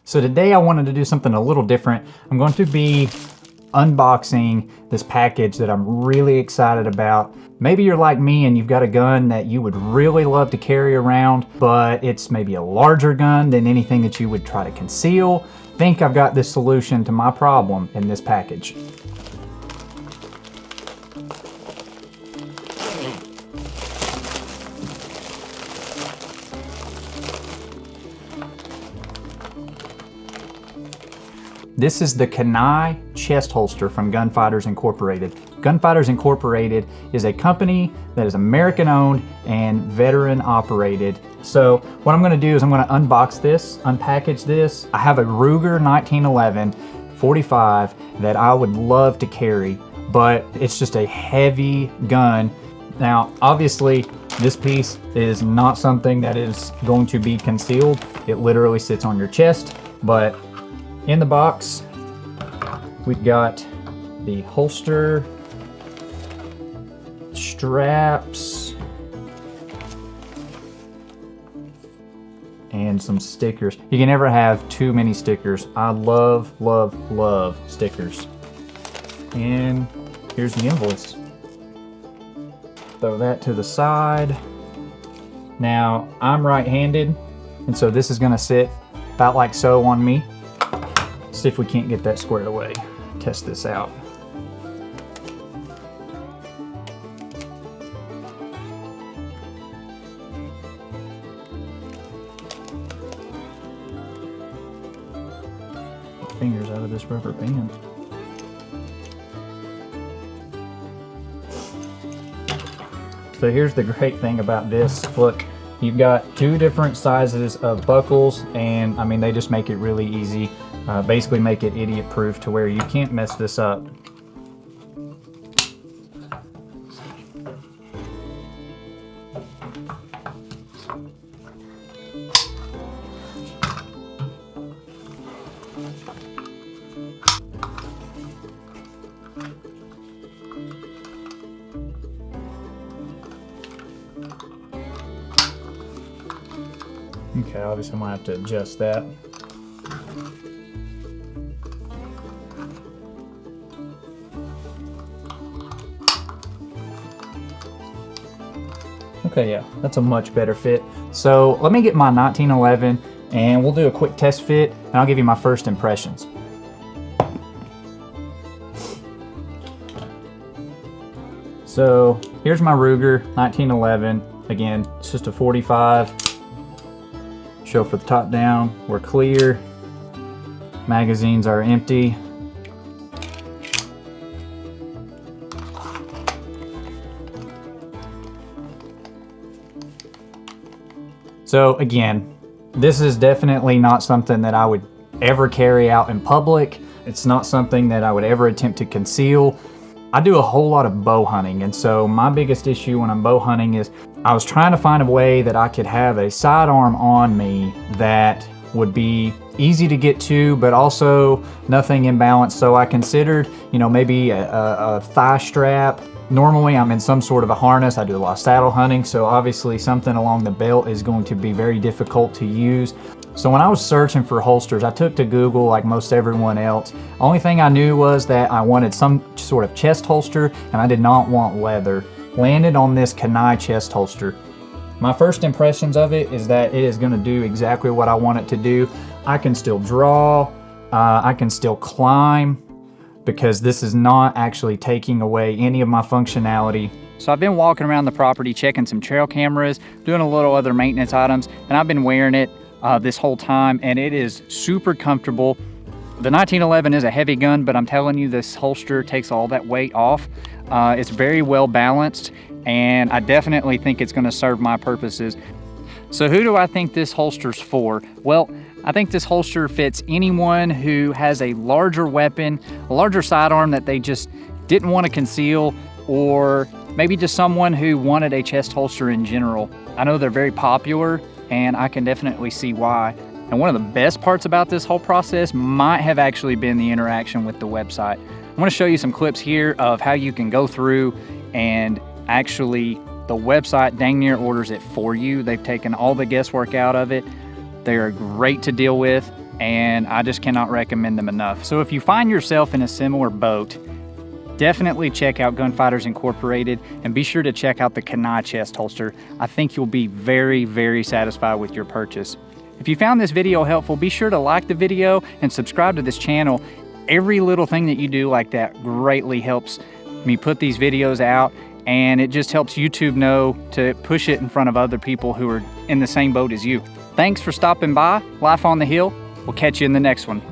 So today I wanted to do something a little different. I'm going to be unboxing this package that I'm really excited about. Maybe you're like me and you've got a gun that you would really love to carry around, but it's maybe a larger gun than anything that you would try to conceal. I think I've got this solution to my problem in this package. This is the Kenai Chest Holster from Gunfighters Incorporated. Gunfighters Incorporated is a company that is American owned and veteran operated. So what I'm gonna do is I'm gonna unbox this, unpackage this. I have a Ruger 1911 45 that I would love to carry, but it's just a heavy gun. Now, obviously, this piece is not something that is going to be concealed. It literally sits on your chest, but in the box, we've got the holster, straps, and some stickers. You can never have too many stickers. I love, love, love stickers. And here's the invoice. Throw that to the side. Now, I'm right-handed, and so this is gonna sit about like so on me. See if we can't get that squared away. Test this out. Fingers out of this rubber band. So here's the great thing about this. Look, you've got two different sizes of buckles, and I mean, they just make it really easy. Basically make it idiot proof to where you can't mess this up. Okay, obviously I'm gonna have to adjust that. Okay, yeah, that's a much better fit. So let me get my 1911 and we'll do a quick test fit and I'll give you my first impressions. So here's my Ruger 1911. Again, it's just a 45. Show for the top down, we're clear. Magazines are empty. So again, this is definitely not something that I would ever carry out in public. It's not something that I would ever attempt to conceal. I do a whole lot of bow hunting, and so my biggest issue when I'm bow hunting is I was trying to find a way that I could have a sidearm on me that would be easy to get to, but also nothing imbalanced. So I considered, you know, maybe a thigh strap. Normally I'm in some sort of a harness. I do a lot of saddle hunting, so obviously something along the belt is going to be very difficult to use. So when I was searching for holsters, I took to Google like most everyone else. Only thing I knew was that I wanted some sort of chest holster and I did not want leather. Landed on this Kenai chest holster. My first impressions of it is that it is gonna do exactly what I want it to do. I can still draw, I can still climb, because this is not actually taking away any of my functionality. So I've been walking around the property, checking some trail cameras, doing a little other maintenance items, and I've been wearing it this whole time, and it is super comfortable. The 1911 is a heavy gun, but I'm telling you, this holster takes all that weight off. It's very well balanced, and I definitely think it's gonna serve my purposes. So who do I think this holster's for? Well, I think this holster fits anyone who has a larger weapon, a larger sidearm that they just didn't want to conceal, or maybe just someone who wanted a chest holster in general. I know they're very popular, and I can definitely see why. And one of the best parts about this whole process might have actually been the interaction with the website. I'm going to show you some clips here of how you can go through and actually, the website dang near orders it for you. They've taken all the guesswork out of it. They are great to deal with. and I just cannot recommend them enough. So if you find yourself in a similar boat, definitely check out Gunfighters Incorporated and be sure to check out the Kenai Chest Holster. I think you'll be very, very satisfied with your purchase. If you found this video helpful, be sure to like the video and subscribe to this channel. Every little thing that you do like that greatly helps me put these videos out, and it just helps YouTube know to push it in front of other people who are in the same boat as you. Thanks for stopping by. Life on the Hill. We'll catch you in the next one.